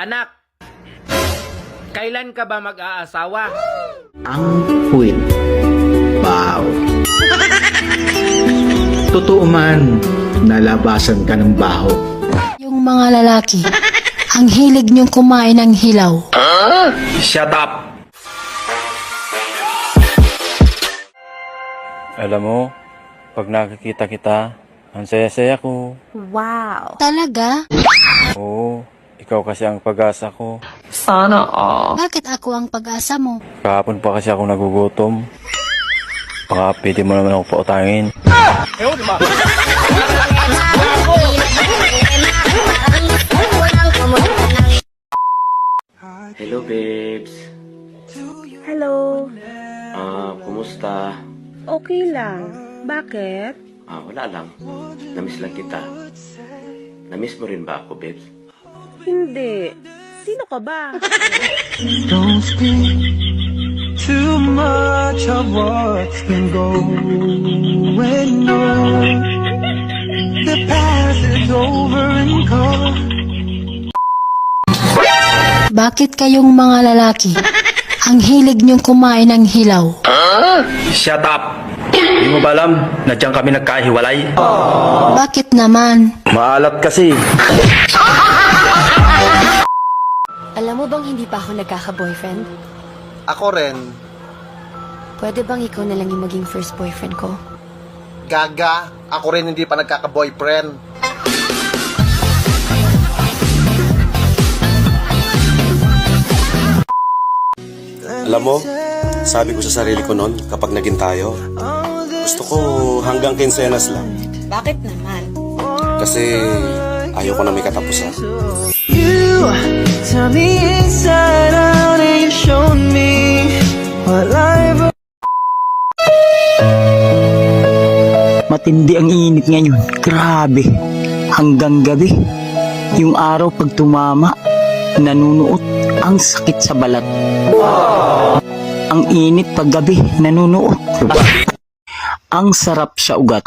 Anak, kailan ka ba mag-aasawa? Ang puwit. Wow. Totoo man, nalabasan ka ng baho. Yung mga lalaki, ang hilig niyong kumain ng hilaw. Shut up! Alam mo, pag nakikita kita, ang saya-saya ko. Talaga? Oo, ikaw kasi ang pag-asa ko. Bakit ako ang pag-asa mo? Kahapon pa kasi ako nagugutom. Baka pwede mo naman ako pautangin. Hello, babes. Hello. Kumusta? Okay lang. Bakit? Wala lang. Namiss lang kita. Namiss mo rin ba ako, babes? Hindi. Sino ka ba? Don't speak too much of what's been going on. The past is over and gone. Bakit kayong mga lalaki, ang hilig niyong kumain ng hilaw? Shut up! Hindi mo ba alam na diyan kami nagkahiwalay? Bakit naman? Maalat kasi. Alam mo bang hindi pa ako nagkaka-boyfriend? Ako rin. Pwede bang ikaw na lang yung maging first boyfriend ko? Gaga. Ako rin hindi pa nagkaka-boyfriend. Alam mo, sabi ko sa sarili ko noon, kapag naging tayo, gusto ko hanggang quincenas lang. Bakit naman? Kasi ayaw ko na may katapusan. You tell me inside out and you showed me what life. Matindi ang init ngayon. Grabe. Hanggang gabi. Yung araw pag tumama, nanunuot. Ang sakit sa balat. Ang init pag gabi, nanunuot. Ang sarap sa ugat.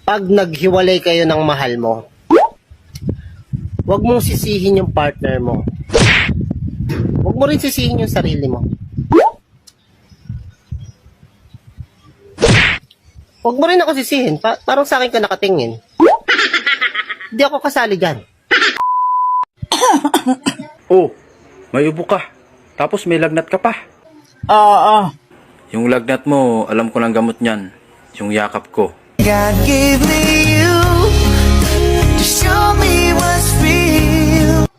Pag naghiwalay kayo ng mahal mo, huwag mong sisihin yung partner mo. Huwag mo rin sisihin yung sarili mo. Huwag mo rin ako sisihin. Parang sa akin ka nakatingin. Hindi ako kasali dyan. Oh, may ubo ka. Tapos may lagnat ka pa. Yung lagnat mo, alam ko ng gamot niyan. Yung yakap ko. God gave me you to show me what's real.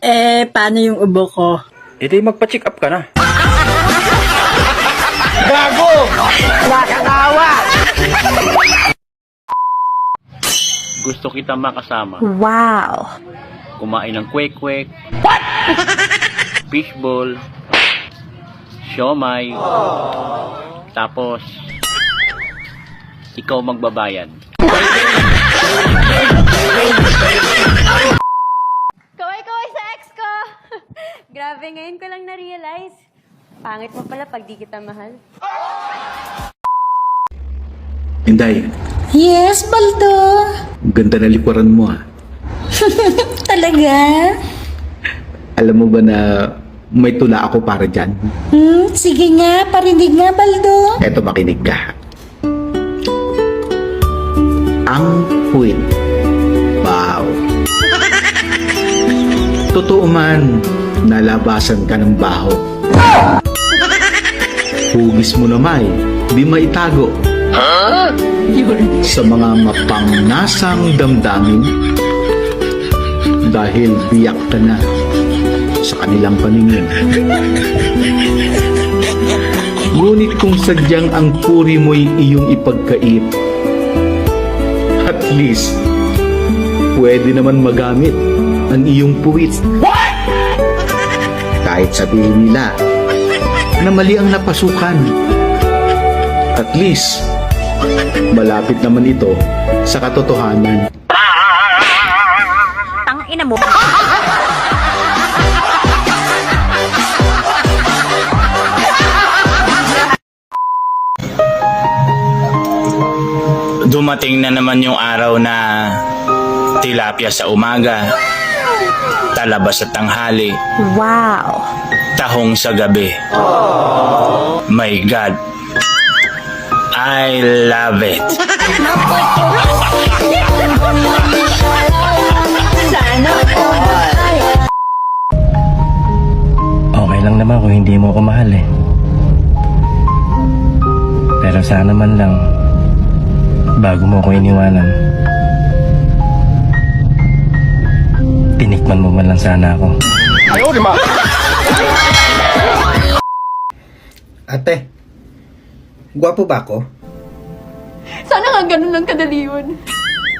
Paano yung ubo ko? E di magpa-check up ka na. Gusto kita makasama. Wow. Kumain ng kwek-kwek. Fishball. Siomay. Tapos, ikaw magbabayad. Kaway-kaway sa ex ko! Grabe, ngayon ko lang na-realize. Pangit mo pala pag di kita mahal. Inday, Yes, Baldo. ganda na likuran mo ah. Talaga? Alam mo ba na may tula ako para dyan? Sige nga, parinig nga, Baldo. Eto, makinig ka. Ang puwit. Wow. Totoo man, nalabasan ka ng baho. Hugis mo naman, di maitago. Sa mga mapangnasang damdamin, dahil biyak ka na sa kanilang paningin. Ngunit kung sadyang ang puri mo'y iyong ipagkait, at least, pwede naman magamit ang iyong puwit. Kahit sabihin nila na mali ang napasukan, at least, malapit naman ito sa katotohanan. Tangina mo. Doon Dumating na naman yung araw na tilapia sa umaga, talabas sa tanghali, Wow! tahong sa gabi. My God, I love it. Okay lang naman kung hindi mo ako mahal eh. Pero sana man lang, bago mo ako iniwanan, tinikman mo man lang sana ako. Ate, gwapo ba ako? Sana nga ganun lang kadali yun.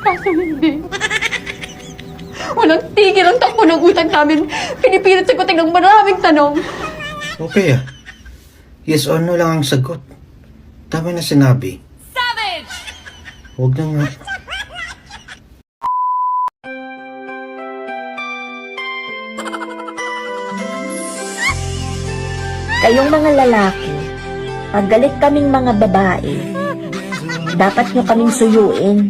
Kaso hindi. Walang tigil ang takbo ng utak namin. Pinipilit sagutin ng maraming tanong. Okay ah. Yes or no lang ang sagot. Tama na sinabi. Savage! Huwag na nga. Kayong mga lalaki, pag galit kaming mga babae, dapat nyo kaming suyuin.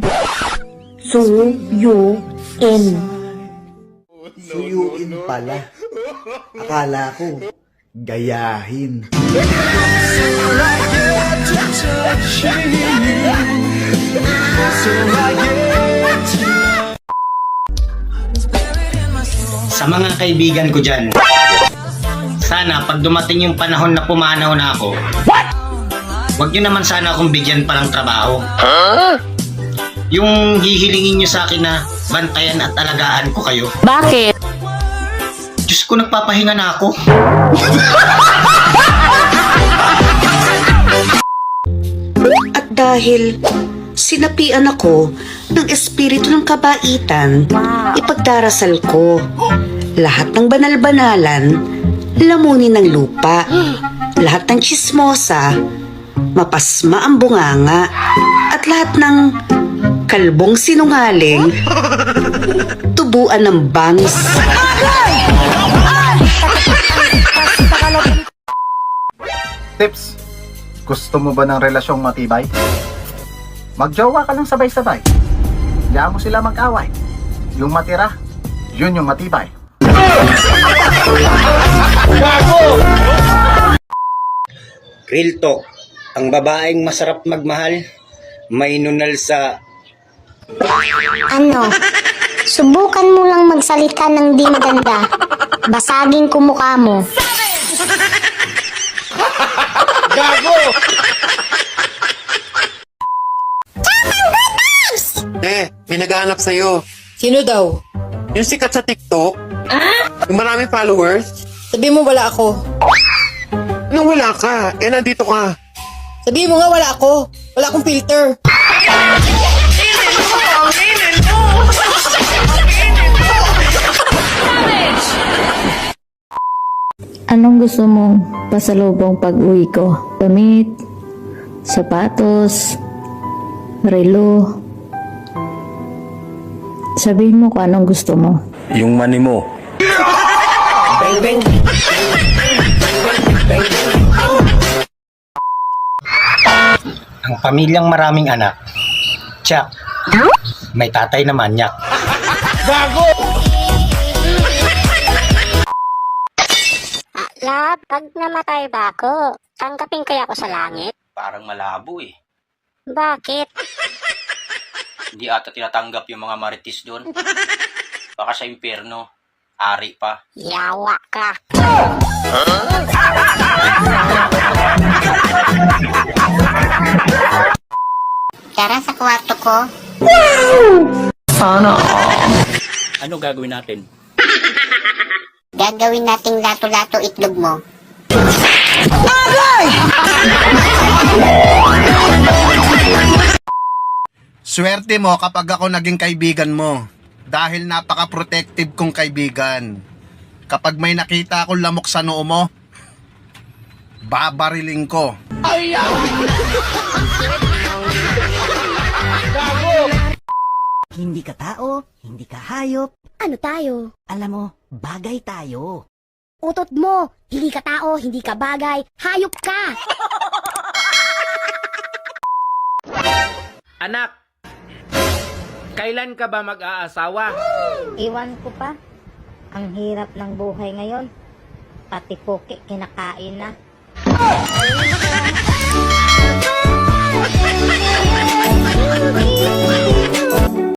Suyuin. Suyuin pala. Akala ko, gayahin. Sa mga kaibigan ko dyan, sana pag dumating yung panahon na pumanaw na ako, wag nyo naman sana akong bigyan pa ng trabaho. Yung hihilingin nyo sa akin na bantayan at alagaan ko kayo. Bakit? Diyos ko, nagpapahinga na ako. At dahil sinapian ako ng espiritu ng kabaitan, ipagdarasal ko lahat ng banal-banalan, lamunin ng lupa, lahat ng tsismosa, mapasma ang bunganga, at lahat ng kalbong sinungaling, tubuan ng bangs. Tips, gusto mo ba ng relasyong matibay? Magjowa ka lang sabay-sabay. Diyan mo sila mag-away. Yung matira, yun yung matibay. Real talk, ang babaeng masarap magmahal, may nunal sa... Ano? Subukan mo lang magsalita ng di maganda. Basagin ko mukha mo. May naghahanap sa'yo. Sino daw? Yung sikat sa TikTok. Yung maraming followers. Sabi mo wala ako. Nung wala ka, nandito ka. Sabi mo nga wala ako. Wala akong filter. Anong gusto mo pasalubong pag-uwi ko? Damit, sapatos, relo. Sabihin mo kung anong gusto mo. Yung money mo. Ang pamilyang maraming anak, tsak, may tatay na manyak. Lab, pag namatay ba ako, tanggapin kaya ako sa langit? Parang malabo eh. Bakit? Hindi ata tinatanggap yung mga marites doon. Baka sa impyerno, ari pa. Yawa ka. Tara sa kwarto ko. Ano gagawin natin? Gagawin nating lato-lato itlog mo. Swerte mo kapag ako naging kaibigan mo. Dahil napaka-protective kong kaibigan. Kapag may nakita akong lamok sa noo mo, babariling ko. Hindi ka tao, hindi ka hayop. Ano tayo? Alam mo, bagay tayo. Utot mo. Hindi ka tao, hindi ka bagay. Hayop ka. Anak, Kailan ka ba mag-aasawa? Iwan ko pa. Ang hirap ng buhay ngayon. Pati poke kinakain na.